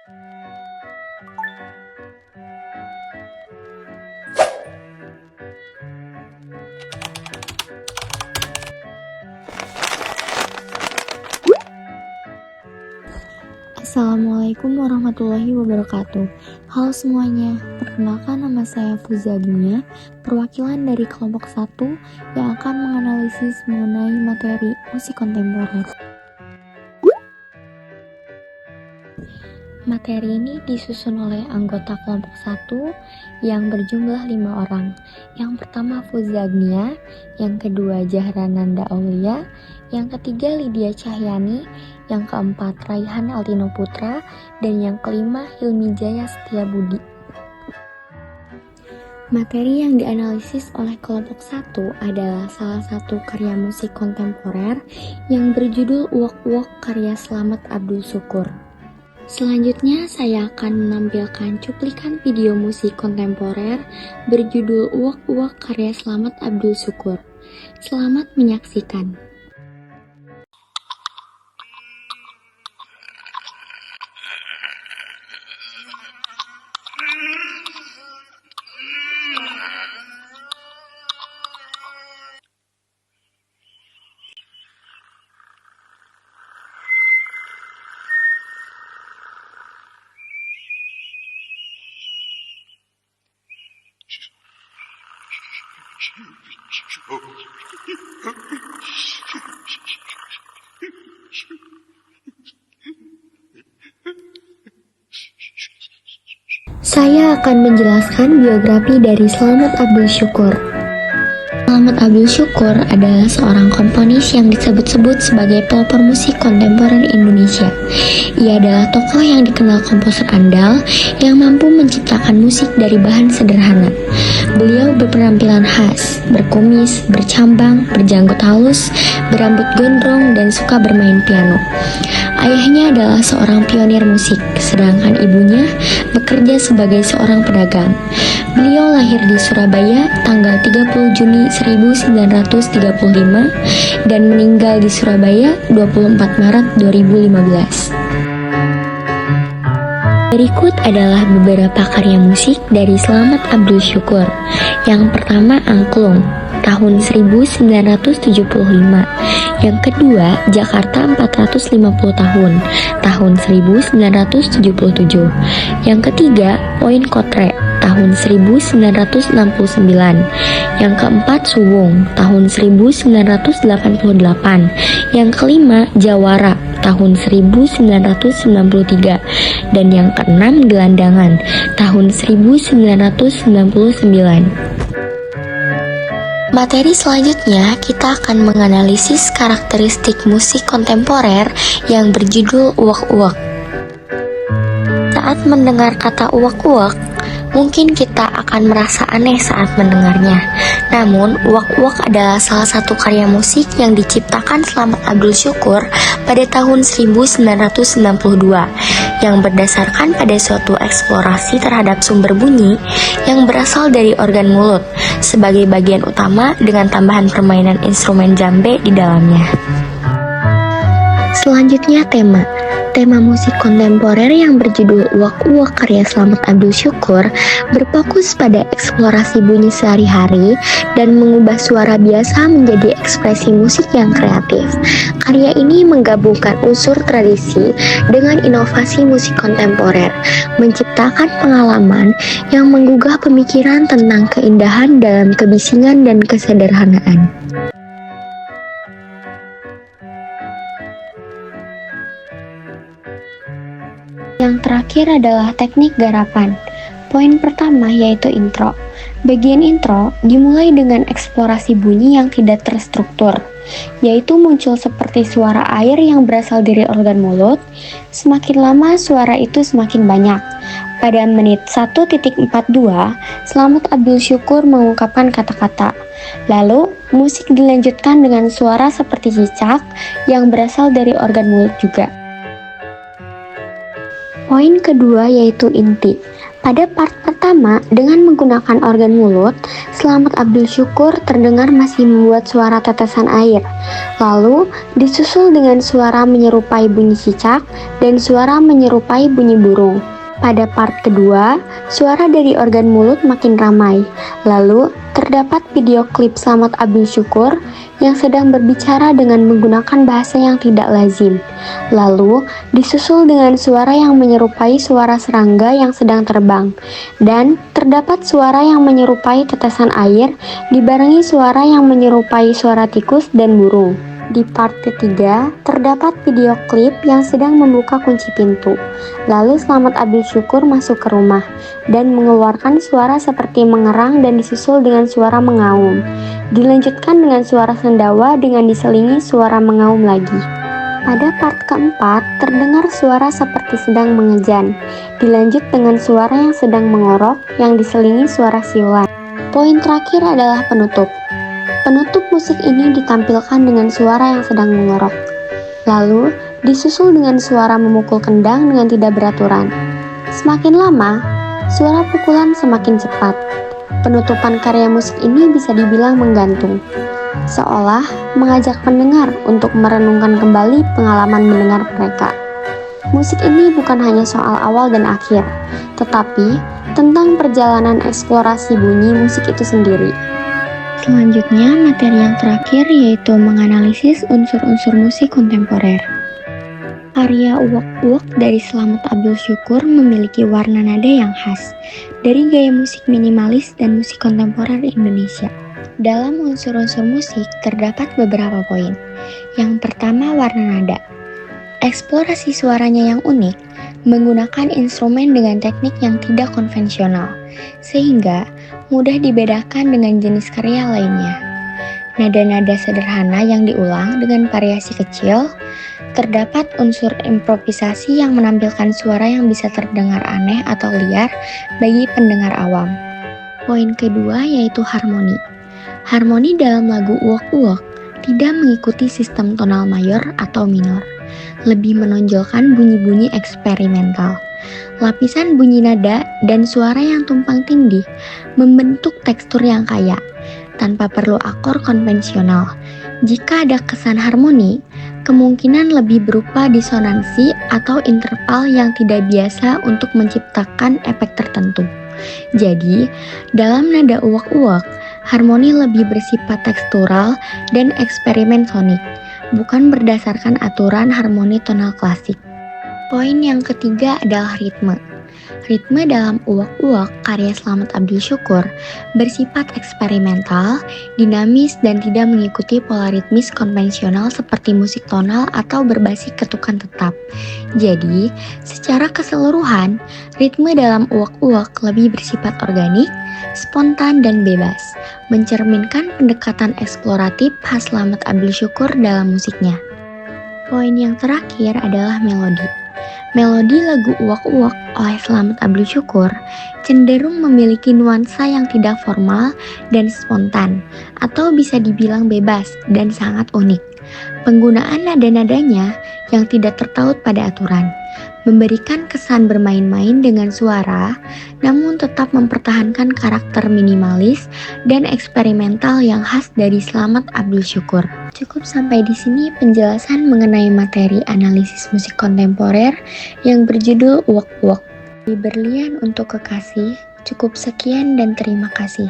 Assalamualaikum warahmatullahi wabarakatuh. Halo semuanya, perkenalkan nama saya Fuza Agnia, perwakilan dari kelompok 1 yang akan menganalisis mengenai materi musik kontemporer. Materi ini disusun oleh anggota kelompok 1 yang berjumlah 5 orang. Yang pertama Fuza Agnia, yang kedua Jahrananda Aulia, yang ketiga Lydia Cahyani, yang keempat Raihan Altino Putra, dan yang kelima Hilmi Jaya Setiabudi. Materi yang dianalisis oleh kelompok 1 adalah salah satu karya musik kontemporer yang berjudul Uwak-Uwak karya Slamet Abdul Syukur. Selanjutnya saya akan menampilkan cuplikan video musik kontemporer berjudul Uwak-Uwak karya Slamet Abdul Syukur. Selamat menyaksikan. Saya akan menjelaskan biografi dari Slamet Abdul Syukur. Slamet Abdul Syukur adalah seorang komponis yang disebut-sebut sebagai pelopor musik kontemporer Indonesia. Ia adalah tokoh yang dikenal komposer andal yang mampu menciptakan musik dari bahan sederhana. Beliau berpenampilan khas, berkumis, bercambang, berjanggut halus, berambut gondrong, dan suka bermain piano. Ayahnya adalah seorang pionir musik, sedangkan ibunya bekerja sebagai seorang pedagang. Beliau lahir di Surabaya tanggal 30 Juni 1935 dan meninggal di Surabaya 24 Maret 2015. Berikut adalah beberapa karya musik dari Slamet Abdul Syukur. Yang pertama Angklung, tahun 1975. Yang kedua Jakarta 450 tahun 1977. Yang ketiga Poin Kotre, tahun 1969. Yang keempat Suwung, tahun 1988. Yang kelima Jawara, tahun 1993. Dan yang keenam Gelandangan, tahun 1999. Materi selanjutnya kita akan menganalisis karakteristik musik kontemporer yang berjudul uwak-uwak. Saat mendengar kata uwak-uwak, mungkin kita akan merasa aneh saat mendengarnya. Namun, uwak-uwak adalah salah satu karya musik yang diciptakan Slamet Abdul Syukur pada tahun 1992 yang berdasarkan pada suatu eksplorasi terhadap sumber bunyi yang berasal dari organ mulut sebagai bagian utama dengan tambahan permainan instrumen djembe di dalamnya. Selanjutnya Tema musik kontemporer yang berjudul Uwak-Uwak karya Slamet Abdul Syukur berfokus pada eksplorasi bunyi sehari-hari dan mengubah suara biasa menjadi ekspresi musik yang kreatif. Karya ini menggabungkan unsur tradisi dengan inovasi musik kontemporer, menciptakan pengalaman yang menggugah pemikiran tentang keindahan dalam kebisingan dan kesederhanaan. Yang terakhir adalah teknik garapan. Poin pertama yaitu intro. Bagian intro dimulai dengan eksplorasi bunyi yang tidak terstruktur, yaitu muncul seperti suara air yang berasal dari organ mulut. Semakin lama suara itu semakin banyak. Pada menit 1.42, Slamet Abdul Syukur mengungkapkan kata-kata. Lalu, musik dilanjutkan dengan suara seperti cicak yang berasal dari organ mulut juga. Poin kedua yaitu inti. Pada part pertama, dengan menggunakan organ mulut, Slamet Abdul Syukur terdengar masih membuat suara tetesan air. Lalu, disusul dengan suara menyerupai bunyi cicak dan suara menyerupai bunyi burung. Pada part kedua, suara dari organ mulut makin ramai. Lalu, terdapat video klip Slamet Abdul Syukur yang sedang berbicara dengan menggunakan bahasa yang tidak lazim. Lalu, disusul dengan suara yang menyerupai suara serangga yang sedang terbang. Dan, terdapat suara yang menyerupai tetesan air dibarengi suara yang menyerupai suara tikus dan burung. Di part ketiga, terdapat video klip yang sedang membuka kunci pintu. Lalu Slamet Abdul Syukur masuk ke rumah dan mengeluarkan suara seperti mengerang dan disusul dengan suara mengaum. Dilanjutkan dengan suara sendawa dengan diselingi suara mengaum lagi. Pada part keempat, terdengar suara seperti sedang mengejan. Dilanjut dengan suara yang sedang mengorok yang diselingi suara siulan. Poin terakhir adalah penutup. Penutup musik ini ditampilkan dengan suara yang sedang mengorok. Lalu, disusul dengan suara memukul kendang dengan tidak beraturan. Semakin lama, suara pukulan semakin cepat. Penutupan karya musik ini bisa dibilang menggantung, seolah mengajak pendengar untuk merenungkan kembali pengalaman mendengar mereka. Musik ini bukan hanya soal awal dan akhir, tetapi tentang perjalanan eksplorasi bunyi musik itu sendiri. Selanjutnya, materi yang terakhir yaitu menganalisis unsur-unsur musik kontemporer. Karya uwak-uwak dari Slamet Abdul Syukur memiliki warna nada yang khas dari gaya musik minimalis dan musik kontemporer Indonesia. Dalam unsur-unsur musik terdapat beberapa poin. Yang pertama, warna nada. Eksplorasi suaranya yang unik menggunakan instrumen dengan teknik yang tidak konvensional, sehingga mudah dibedakan dengan jenis karya lainnya. Nada-nada sederhana yang diulang dengan variasi kecil, terdapat unsur improvisasi yang menampilkan suara yang bisa terdengar aneh atau liar bagi pendengar awam. Poin kedua yaitu harmoni. Harmoni dalam lagu uwak-uwak tidak mengikuti sistem tonal mayor atau minor, lebih menonjolkan bunyi-bunyi eksperimental. Lapisan bunyi nada dan suara yang tumpang tindih membentuk tekstur yang kaya, tanpa perlu akor konvensional. Jika ada kesan harmoni, kemungkinan lebih berupa disonansi atau interval yang tidak biasa untuk menciptakan efek tertentu. Jadi, dalam nada uwak-uwak, harmoni lebih bersifat tekstural dan eksperimen sonik, bukan berdasarkan aturan harmoni tonal klasik. Poin yang ketiga adalah ritme. Ritme dalam uwak-uwak karya Slamet Abdul Syukur bersifat eksperimental, dinamis, dan tidak mengikuti pola ritmis konvensional seperti musik tonal atau berbasis ketukan tetap. Jadi, secara keseluruhan, ritme dalam uwak-uwak lebih bersifat organik, spontan, dan bebas, mencerminkan pendekatan eksploratif khas Slamet Abdul Syukur dalam musiknya. Poin yang terakhir adalah melodi. Melodi lagu uwak-uwak oleh Slamet Abdul Syukur cenderung memiliki nuansa yang tidak formal dan spontan, atau bisa dibilang bebas dan sangat unik. Penggunaan nada-nadanya yang tidak tertaut pada aturan memberikan kesan bermain-main dengan suara, namun tetap mempertahankan karakter minimalis dan eksperimental yang khas dari Slamet Abdul Syukur. Cukup sampai di sini penjelasan mengenai materi analisis musik kontemporer yang berjudul Uwak-uwak. Di berlian untuk kekasih, cukup sekian dan terima kasih.